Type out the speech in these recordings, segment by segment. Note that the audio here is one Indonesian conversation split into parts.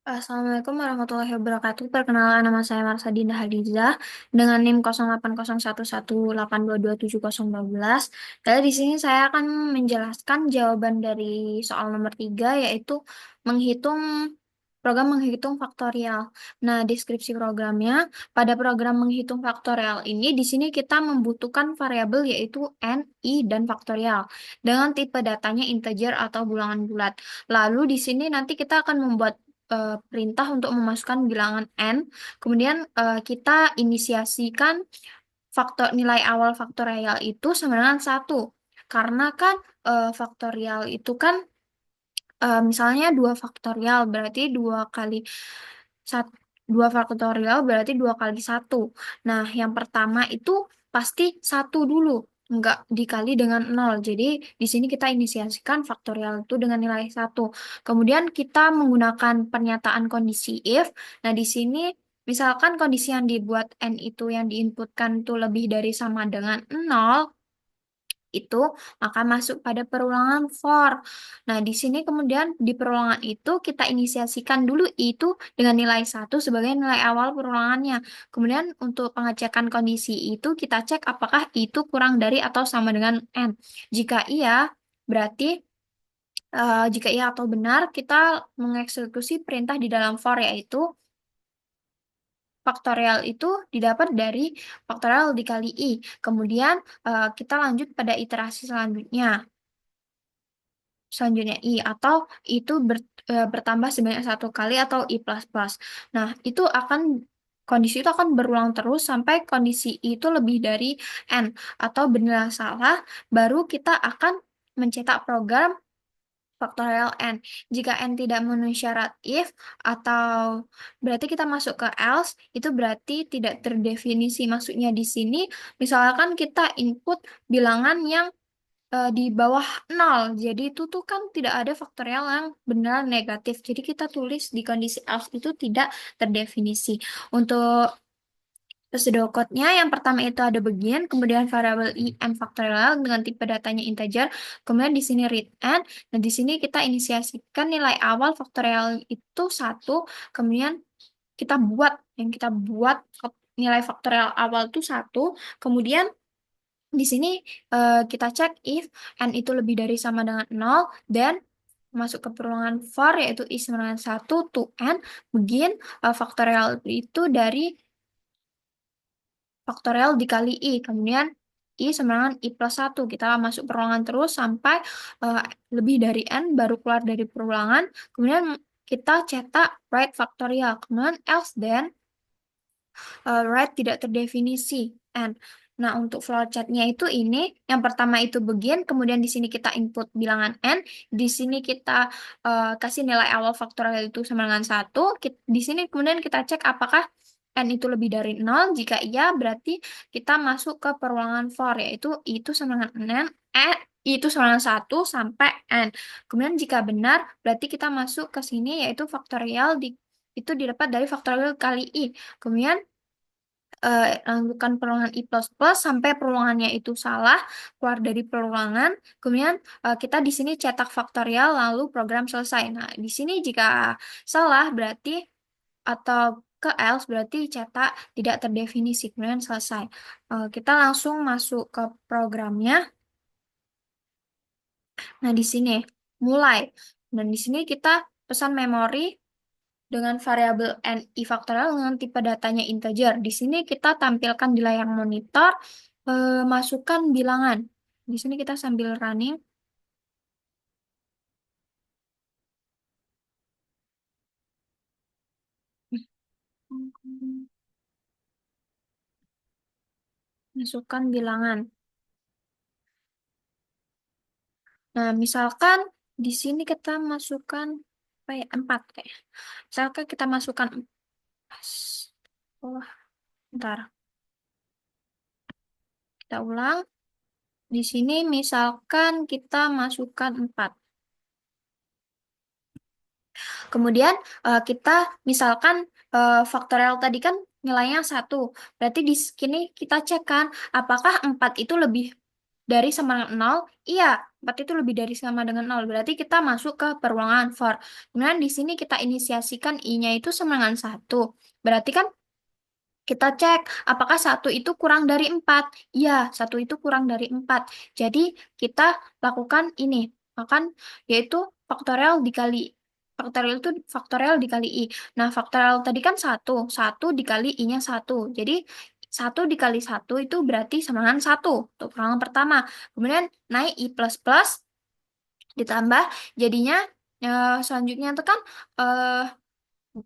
Assalamualaikum warahmatullahi wabarakatuh. Perkenalkan, nama saya Marsadinda Hadiza dengan NIM 080118227012. Jadi di sini saya akan menjelaskan jawaban dari soal nomor 3, yaitu menghitung program menghitung faktorial. Nah, deskripsi programnya, pada program menghitung faktorial ini di sini kita membutuhkan variabel yaitu n, i, dan faktorial dengan tipe datanya integer atau bilangan bulat. Lalu di sini nanti kita akan membuat perintah untuk memasukkan bilangan n. Kemudian kita inisiasikan nilai awal faktorial itu sama dengan 1. Karena kan faktorial itu kan misalnya 2 faktorial berarti 2 faktorial berarti 2 kali 1. Nah, yang pertama itu pasti 1 dulu, nggak dikali dengan 0. Jadi, di sini kita inisiasikan faktorial itu dengan nilai 1. Kemudian kita menggunakan pernyataan kondisi if. Nah, di sini misalkan kondisi yang dibuat n itu yang diinputkan itu lebih dari sama dengan 0, itu maka masuk pada perulangan for. Nah, di sini kemudian di perulangan itu kita inisiasikan dulu itu dengan nilai 1 sebagai nilai awal perulangannya. Kemudian untuk pengecekan kondisi itu kita cek apakah itu kurang dari atau sama dengan n. Jika iya, berarti jika iya atau benar, kita mengeksekusi perintah di dalam for, yaitu faktorial itu didapat dari faktorial dikali i. Kemudian kita lanjut pada iterasi selanjutnya i, atau itu bertambah sebanyak 1 kali atau i plus plus. Nah, kondisi itu akan berulang terus sampai kondisi i itu lebih dari n atau benar salah, baru kita akan mencetak program faktorial n. Jika n tidak memenuhi syarat if atau berarti kita masuk ke else, itu berarti tidak terdefinisi. Maksudnya di sini misalkan kita input bilangan yang di bawah 0. Jadi itu tuh kan tidak ada faktorial yang benar negatif. Jadi kita tulis di kondisi else itu tidak terdefinisi. Untuk pseudocode-nya yang pertama itu ada begin, kemudian variabel i n faktorial dengan tipe datanya integer, kemudian di sini read n, dan di sini kita inisiasikan nilai awal faktorial itu 1, kemudian kita buat nilai faktorial awal itu 1, kemudian di sini kita cek if n itu lebih dari sama dengan 0 dan masuk ke perulangan for, yaitu i sama dengan 1 to n begin faktorial itu dari faktorial dikali i, kemudian i sama dengan i plus 1. Kita masuk perulangan terus sampai eh, lebih dari n baru keluar dari perulangan, kemudian kita cetak right faktorial, kemudian else then right tidak terdefinisi n. Nah, untuk flowchartnya itu ini, yang pertama itu begin, kemudian di sini kita input bilangan n, di sini kita kasih nilai awal faktorial itu sama dengan 1, di sini kemudian kita cek apakah n itu lebih dari 0, jika iya berarti kita masuk ke perulangan for, yaitu itu sama dengan n, itu sama dengan 1 sampai n. Kemudian jika benar, berarti kita masuk ke sini, yaitu faktorial itu didapat dari faktorial kali i. Kemudian lakukan perulangan i plus plus sampai perulangannya itu salah, keluar dari perulangan, kemudian kita di sini cetak faktorial lalu program selesai. Nah, di sini jika salah berarti atau ke else berarti cetak tidak terdefinisi, kemudian selesai. Kita langsung masuk ke programnya. Nah, di sini mulai. Dan di sini kita pesan memori dengan variabel n i faktorial dengan tipe datanya integer. Di sini kita tampilkan di layar monitor, masukkan bilangan. Di sini kita sambil running. Masukkan bilangan. Nah, misalkan di sini kita masukkan apa ya, 4 kayak. Misalkan kita masukkan oh, bentar. Kita ulang. Di sini misalkan kita masukkan 4. Kemudian kita misalkan faktorial tadi kan nilainya 1. Berarti di sini kita cek kan apakah 4 itu lebih dari sama dengan 0? Iya. 4 itu lebih dari sama dengan 0. Berarti kita masuk ke perulangan for. Kemudian di sini kita inisiasikan I-nya itu sama dengan 1. Berarti kan kita cek apakah 1 itu kurang dari 4. Iya, 1 itu kurang dari 4. Jadi kita lakukan ini. Akan yaitu faktorial dikali faktorial itu faktorial dikali I. Nah, faktorial tadi kan 1. 1 dikali I-nya 1. Jadi 1 dikali 1 itu berarti sama dengan 1. Untuk perulangan pertama. Kemudian naik I plus plus ditambah jadinya selanjutnya itu kan eh,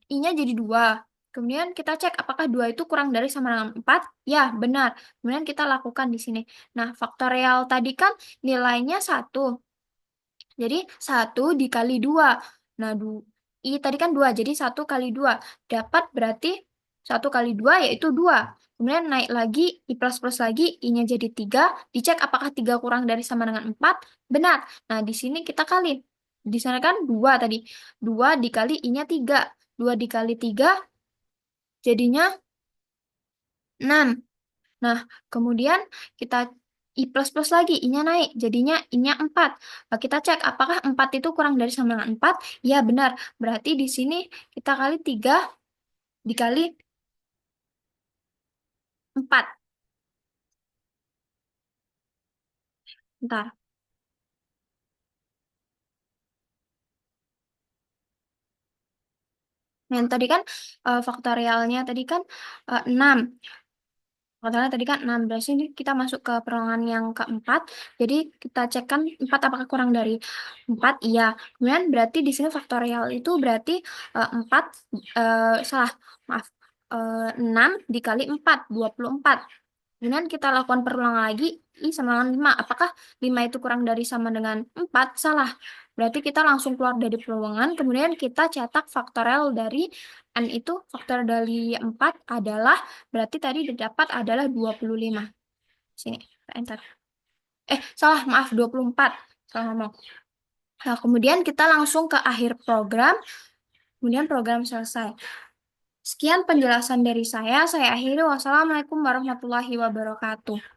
I-nya jadi 2. Kemudian kita cek apakah 2 itu kurang dari sama dengan 4. Ya, benar. Kemudian kita lakukan di sini. Nah, faktorial tadi kan nilainya 1. Jadi 1 dikali 2. Nah, I tadi kan 2. Jadi 1 kali 2. Dapat berarti 1 kali 2 yaitu 2. Kemudian naik lagi, I plus plus lagi, I-nya jadi 3. Dicek apakah 3 kurang dari sama dengan 4. Benar. Nah, di sini kita kali. Di sana kan 2 tadi. 2 dikali I-nya 3. 2 dikali 3 jadinya 6. Nah, kemudian kita I plus plus lagi, I-nya naik, jadinya I-nya 4. Nah, kita cek apakah 4 itu kurang dari sama dengan 4? Ya, benar. Berarti di sini kita kali 3 dikali 4. Bentar. Yang tadi kan faktorialnya tadi kan 6. Faktorialnya tadi kan 6. Berarti ini kita masuk ke perulangan yang keempat. Jadi kita cek kan 4 apakah kurang dari 4? Iya. Kemudian berarti di sini faktorial itu berarti 4, salah, maaf. 6 dikali 4, 24. Kemudian kita lakukan perulangan lagi, I sama dengan 5. Apakah 5 itu kurang dari sama dengan 4? Salah. Berarti kita langsung keluar dari perulangan, kemudian kita cetak faktorial dari N itu, faktorial dari 4 adalah, berarti tadi didapat adalah 25. Sini, enter. Salah, maaf, 24. Salah ngomong. Nah, kemudian kita langsung ke akhir program, kemudian program selesai. Sekian penjelasan dari saya akhiri. Wassalamualaikum warahmatullahi wabarakatuh.